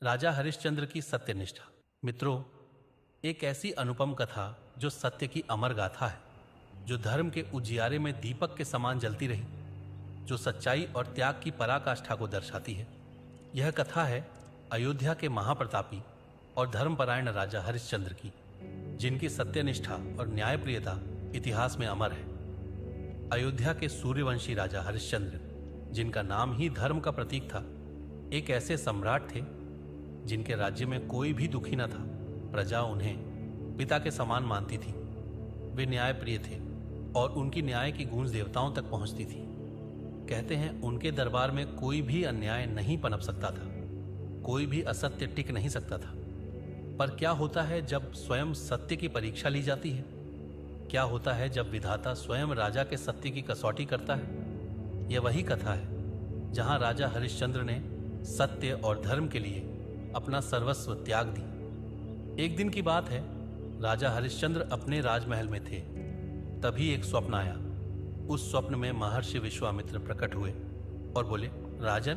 राजा हरिश्चंद्र की सत्यनिष्ठा। मित्रों, एक ऐसी अनुपम कथा जो सत्य की अमर गाथा है, जो धर्म के उजियारे में दीपक के समान जलती रही, जो सच्चाई और त्याग की पराकाष्ठा को दर्शाती है। यह कथा है अयोध्या के महाप्रतापी और धर्मपरायण राजा हरिश्चंद्र की, जिनकी सत्यनिष्ठा और न्यायप्रियता इतिहास में अमर है। अयोध्या के सूर्यवंशी राजा हरिश्चंद्र, जिनका नाम ही धर्म का प्रतीक था, एक ऐसे सम्राट थे जिनके राज्य में कोई भी दुखी न था। प्रजा उन्हें पिता के समान मानती थी। वे न्यायप्रिय थे और उनकी न्याय की गूंज देवताओं तक पहुंचती थी। कहते हैं उनके दरबार में कोई भी अन्याय नहीं पनप सकता था, कोई भी असत्य टिक नहीं सकता था। पर क्या होता है जब स्वयं सत्य की परीक्षा ली जाती है? क्या होता है जब विधाता स्वयं राजा के सत्य की कसौटी करता है? यह वही कथा है जहां राजा हरिश्चंद्र ने सत्य और धर्म के लिए अपना सर्वस्व त्याग दी। एक दिन की बात है, राजा हरिश्चंद्र अपने राजमहल में थे। तभी एक स्वप्न आया। उस स्वप्न में महर्षि विश्वामित्र प्रकट हुए और बोले, राजन,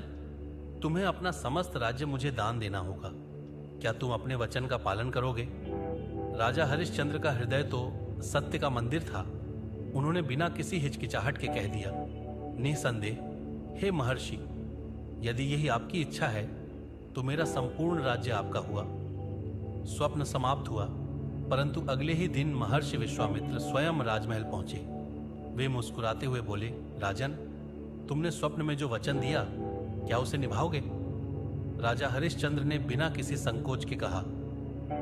तुम्हें अपना समस्त राज्य मुझे दान देना होगा। क्या तुम अपने वचन का पालन करोगे? राजा हरिश्चंद्र का हृदय तो सत्य का मंदिर था। उन्होंने बिना किसी हिचकिचाहट के कह दिया, निसंदेह हे महर्षि, यदि यही आपकी इच्छा है तो मेरा संपूर्ण राज्य आपका हुआ। स्वप्न समाप्त हुआ, परंतु अगले ही दिन महर्षि विश्वामित्र स्वयं राजमहल पहुंचे। वे मुस्कुराते हुए बोले, राजन, तुमने स्वप्न में जो वचन दिया, क्या उसे निभाओगे? राजा हरिश्चंद्र ने बिना किसी संकोच के कहा,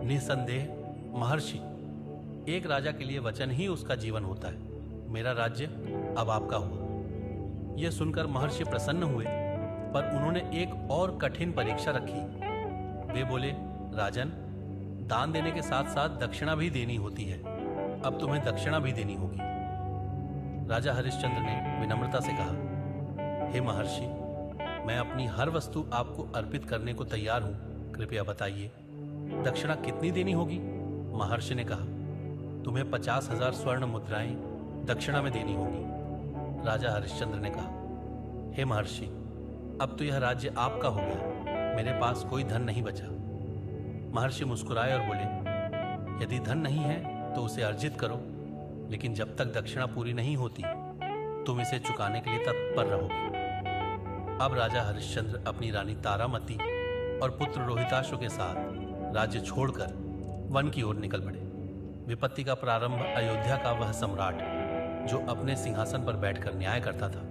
निसंदेह महर्षि, एक राजा के लिए वचन ही उसका जीवन होता है। मेरा राज्य अब आपका हुआ। यह सुनकर महर्षि प्रसन्न हुए, पर उन्होंने एक और कठिन परीक्षा रखी। वे बोले, राजन, दान देने के साथ साथ दक्षिणा भी देनी होती है। अब तुम्हें दक्षिणा भी देनी होगी। राजा हरिश्चंद्र ने विनम्रता से कहा, हे महर्षि, मैं अपनी हर वस्तु आपको अर्पित करने को तैयार हूं, कृपया बताइए दक्षिणा कितनी देनी होगी? महर्षि ने कहा, तुम्हें 50,000 स्वर्ण मुद्राएं दक्षिणा में देनी होगी। राजा हरिश्चंद्र ने कहा, हे महर्षि, अब तो यह राज्य आपका हो गया, मेरे पास कोई धन नहीं बचा। महर्षि मुस्कुराए और बोले, यदि धन नहीं है तो उसे अर्जित करो, लेकिन जब तक दक्षिणा पूरी नहीं होती तुम इसे चुकाने के लिए तत्पर रहोगे। अब राजा हरिश्चंद्र अपनी रानी तारामती और पुत्र रोहिताश्व के साथ राज्य छोड़कर वन की ओर निकल पड़े। विपत्ति का प्रारंभ अयोध्या का वह सम्राट, जो अपने सिंहासन पर बैठकर न्याय करता था,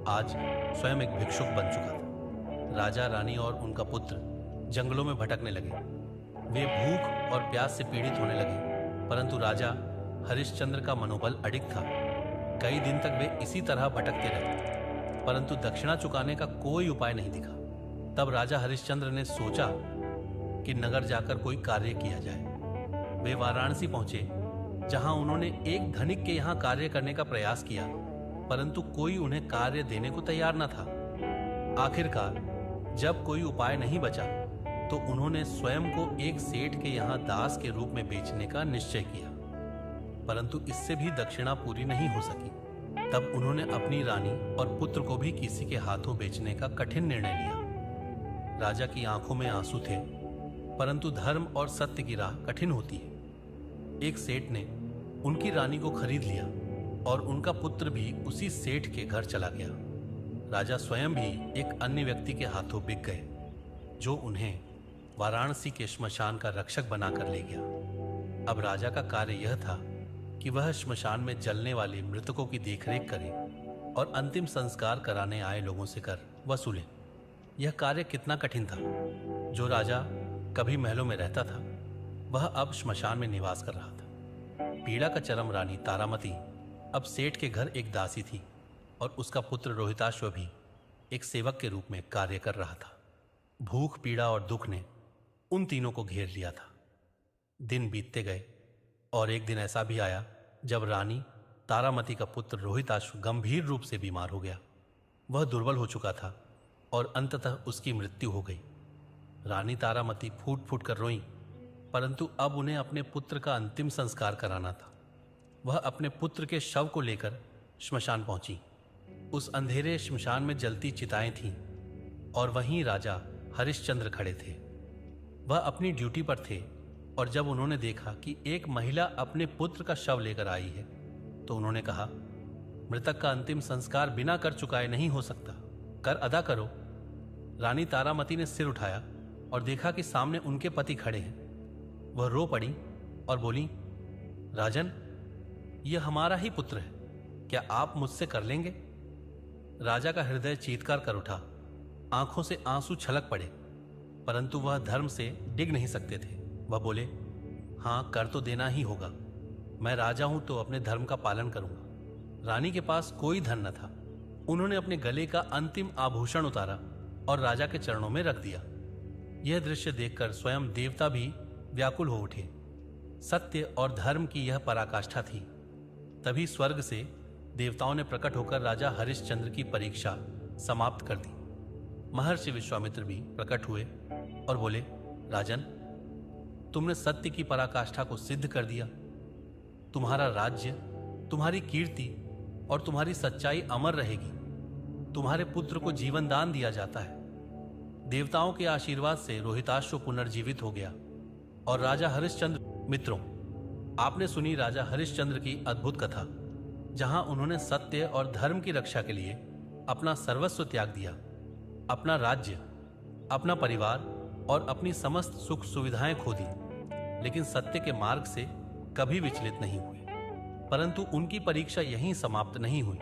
आज स्वयं एक भिक्षुक बन चुका था। राजा, रानी और उनका पुत्र जंगलों में भटकने लगे। वे भूख और प्यास से पीड़ित होने लगे, परंतु राजा हरिश्चंद्र का मनोबल अडिग था। कई दिन तक वे इसी तरह भटकते रहे, परंतु दक्षिणा चुकाने का कोई उपाय नहीं दिखा। तब राजा हरिश्चंद्र ने सोचा कि नगर जाकर कोई कार्य किया जाए। वे वाराणसी पहुंचे, जहां उन्होंने एक धनिक के यहां कार्य करने का प्रयास किया, परंतु कोई उन्हें कार्य देने को तैयार न था। आखिरकार जब कोई उपाय नहीं बचा तो उन्होंने स्वयं को एक सेठ के यहां दास के रूप में बेचने का निश्चय किया, परंतु इससे भी दक्षिणा पूरी नहीं हो सकी। तब उन्होंने अपनी रानी और पुत्र को भी किसी के हाथों बेचने का कठिन निर्णय लिया। राजा की आंखों में आंसू थे, परंतु धर्म और सत्य की राह कठिन होती है। एक सेठ ने उनकी रानी को खरीद लिया और उनका पुत्र भी उसी सेठ के घर चला गया। राजा स्वयं भी एक अन्य व्यक्ति के हाथों बिक गए, जो उन्हें वाराणसी के श्मशान का रक्षक बनाकर ले गया। अब राजा का कार्य यह था कि वह श्मशान में जलने वाले मृतकों की देखरेख करे और अंतिम संस्कार कराने आए लोगों से कर वसूले। यह कार्य कितना कठिन था। जो राजा कभी महलों में रहता था, वह अब श्मशान में निवास कर रहा था। पीड़ा का चरम रानी तारामती अब सेठ के घर एक दासी थी और उसका पुत्र रोहिताश्व भी एक सेवक के रूप में कार्य कर रहा था। भूख, पीड़ा और दुख ने उन तीनों को घेर लिया था। दिन बीतते गए और एक दिन ऐसा भी आया जब रानी तारामती का पुत्र रोहिताश्व गंभीर रूप से बीमार हो गया। वह दुर्बल हो चुका था और अंततः उसकी मृत्यु हो गई। रानी तारामती फूट फूट कर रोईं, परंतु अब उन्हें अपने पुत्र का अंतिम संस्कार कराना था। वह अपने पुत्र के शव को लेकर श्मशान पहुंची। उस अंधेरे श्मशान में जलती चिताएं थीं और वहीं राजा हरिश्चंद्र खड़े थे। वह अपनी ड्यूटी पर थे और जब उन्होंने देखा कि एक महिला अपने पुत्र का शव लेकर आई है तो उन्होंने कहा, मृतक का अंतिम संस्कार बिना कर चुकाए नहीं हो सकता, कर अदा करो। रानी तारामती ने सिर उठाया और देखा कि सामने उनके पति खड़े हैं। वह रो पड़ी और बोली, राजन, यह हमारा ही पुत्र है, क्या आप मुझसे कर लेंगे? राजा का हृदय चीत्कार कर उठा, आंखों से आंसू छलक पड़े, परंतु वह धर्म से डिग नहीं सकते थे। वह बोले, हाँ, कर तो देना ही होगा। मैं राजा हूं तो अपने धर्म का पालन करूंगा। रानी के पास कोई धन न था। उन्होंने अपने गले का अंतिम आभूषण उतारा और राजा के चरणों में रख दिया। यह दृश्य देखकर स्वयं देवता भी व्याकुल हो उठे। सत्य और धर्म की यह पराकाष्ठा थी। तभी स्वर्ग से देवताओं ने प्रकट होकर राजा हरिश्चंद्र की परीक्षा समाप्त कर दी। महर्षि विश्वामित्र भी प्रकट हुए और बोले, राजन, तुमने सत्य की पराकाष्ठा को सिद्ध कर दिया। तुम्हारा राज्य, तुम्हारी कीर्ति और तुम्हारी सच्चाई अमर रहेगी। तुम्हारे पुत्र को जीवन दान दिया जाता है। देवताओं के आशीर्वाद से रोहिताश्व पुनर्जीवित हो गया और राजा हरिश्चंद्र। मित्रों, आपने सुनी राजा हरिश्चंद्र की अद्भुत कथा, जहां उन्होंने सत्य और धर्म की रक्षा के लिए अपना सर्वस्व त्याग दिया। अपना राज्य, अपना परिवार और अपनी समस्त सुख सुविधाएं खो दी, लेकिन सत्य के मार्ग से कभी विचलित नहीं हुए। परंतु उनकी परीक्षा यहीं समाप्त नहीं हुई।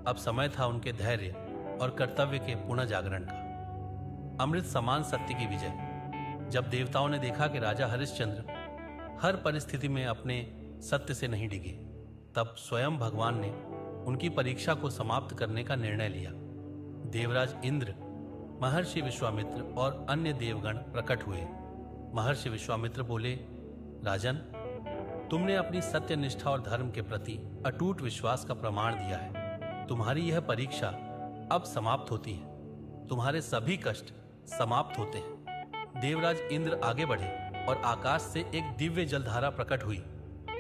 अब समय था उनके धैर्य और कर्तव्य के पुनः जागरण का। अमृत समान सत्य की विजय। जब देवताओं ने देखा कि राजा हरिश्चंद्र हर परिस्थिति में अपने सत्य से नहीं डिगे, तब स्वयं भगवान ने उनकी परीक्षा को समाप्त करने का निर्णय लिया। देवराज इंद्र, महर्षि विश्वामित्र और अन्य देवगण प्रकट हुए। महर्षि विश्वामित्र बोले, राजन, तुमने अपनी सत्य निष्ठा और धर्म के प्रति अटूट विश्वास का प्रमाण दिया है। तुम्हारी यह परीक्षा अब समाप्त होती है। तुम्हारे सभी कष्ट समाप्त होते हैं। देवराज इंद्र आगे बढ़े और आकाश से एक दिव्य जलधारा प्रकट हुई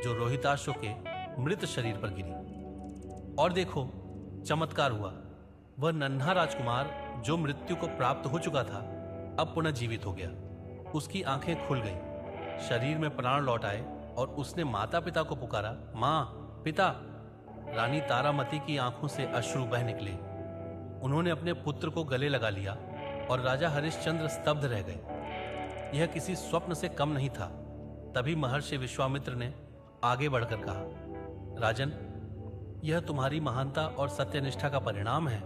जो रोहिताश्व के मृत शरीर पर गिरी। और देखो, चमत्कार हुआ। वह नन्हा राजकुमार जो मृत्यु को प्राप्त हो चुका था, अब पुनः जीवित हो गया। उसकी आंखें खुल गईं, शरीर में प्राण लौट आए और उसने माता पिता को पुकारा, मां, पिता। रानी तारामती की आंखों से अश्रु बह निकले। उन्होंने अपने पुत्र को गले लगा लिया और राजा हरिश्चंद्र स्तब्ध रह गए। यह किसी स्वप्न से कम नहीं था। तभी महर्षि विश्वामित्र ने आगे बढ़कर कहा, राजन, यह तुम्हारी महानता और सत्यनिष्ठा का परिणाम है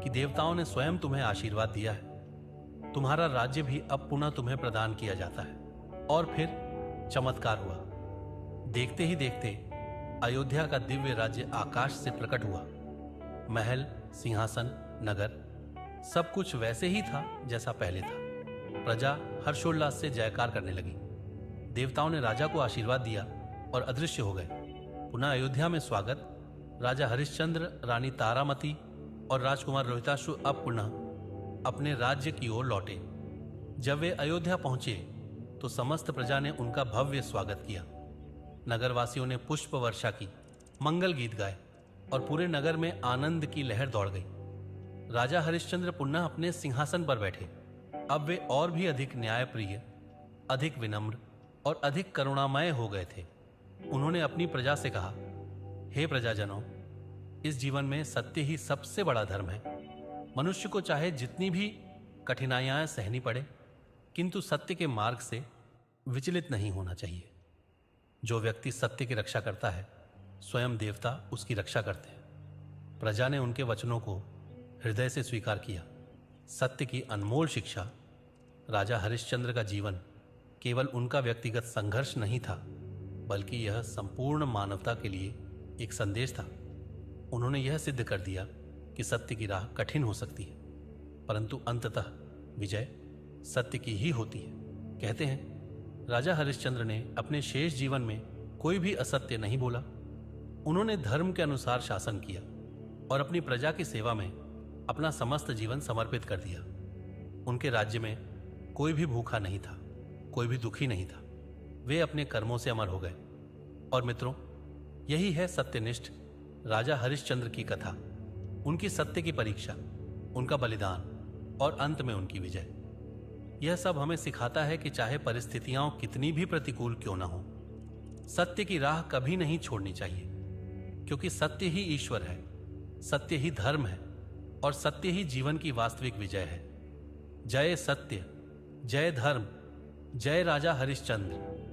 कि देवताओं ने स्वयं तुम्हें आशीर्वाद दिया है। तुम्हारा राज्य भी अब पुनः तुम्हें प्रदान किया जाता है। और फिर चमत्कार हुआ। देखते ही देखते अयोध्या का दिव्य राज्य आकाश से प्रकट हुआ। महल, सिंहासन, नगर, सब कुछ वैसे ही था जैसा पहले था। प्रजा हर्षोल्लास से जयकार करने लगी। देवताओं ने राजा को आशीर्वाद दिया और अदृश्य हो गए। पुनः अयोध्या में स्वागत। राजा हरिश्चंद्र, रानी तारामती और राजकुमार रोहिताश्व अब पुनः अपने राज्य की ओर लौटे। जब वे अयोध्या पहुंचे तो समस्त प्रजा ने उनका भव्य स्वागत किया। नगरवासियों ने पुष्प वर्षा की, मंगल गीत गाए और पूरे नगर में आनंद की लहर दौड़ गई। राजा हरिश्चंद्र पुनः अपने सिंहासन पर बैठे। अब वे और भी अधिक न्यायप्रिय, अधिक विनम्र और अधिक करुणामय हो गए थे। उन्होंने अपनी प्रजा से कहा, हे प्रजाजनों, इस जीवन में सत्य ही सबसे बड़ा धर्म है। मनुष्य को चाहे जितनी भी कठिनाइयां सहनी पड़े, किंतु सत्य के मार्ग से विचलित नहीं होना चाहिए। जो व्यक्ति सत्य की रक्षा करता है, स्वयं देवता उसकी रक्षा करते हैं। प्रजा ने उनके वचनों को हृदय से स्वीकार किया। सत्य की अनमोल शिक्षा। राजा हरिश्चंद्र का जीवन केवल उनका व्यक्तिगत संघर्ष नहीं था, बल्कि यह संपूर्ण मानवता के लिए एक संदेश था। उन्होंने यह सिद्ध कर दिया कि सत्य की राह कठिन हो सकती है, परंतु अंततः विजय सत्य की ही होती है। कहते हैं, राजा हरिश्चंद्र ने अपने शेष जीवन में कोई भी असत्य नहीं बोला। उन्होंने धर्म के अनुसार शासन किया और अपनी प्रजा की सेवा में अपना समस्त जीवन समर्पित कर दिया। उनके राज्य में कोई भी भूखा नहीं था, कोई भी दुखी नहीं था। वे अपने कर्मों से अमर हो गए। और मित्रों, यही है सत्यनिष्ठ राजा हरिश्चंद्र की कथा, उनकी सत्य की परीक्षा, उनका बलिदान और अंत में उनकी विजय। यह सब हमें सिखाता है कि चाहे परिस्थितियां कितनी भी प्रतिकूल क्यों न हो, सत्य की राह कभी नहीं छोड़नी चाहिए, क्योंकि सत्य ही ईश्वर है, सत्य ही धर्म है और सत्य ही जीवन की वास्तविक विजय है। जय सत्य, जय धर्म, जय राजा हरिश्चंद्र।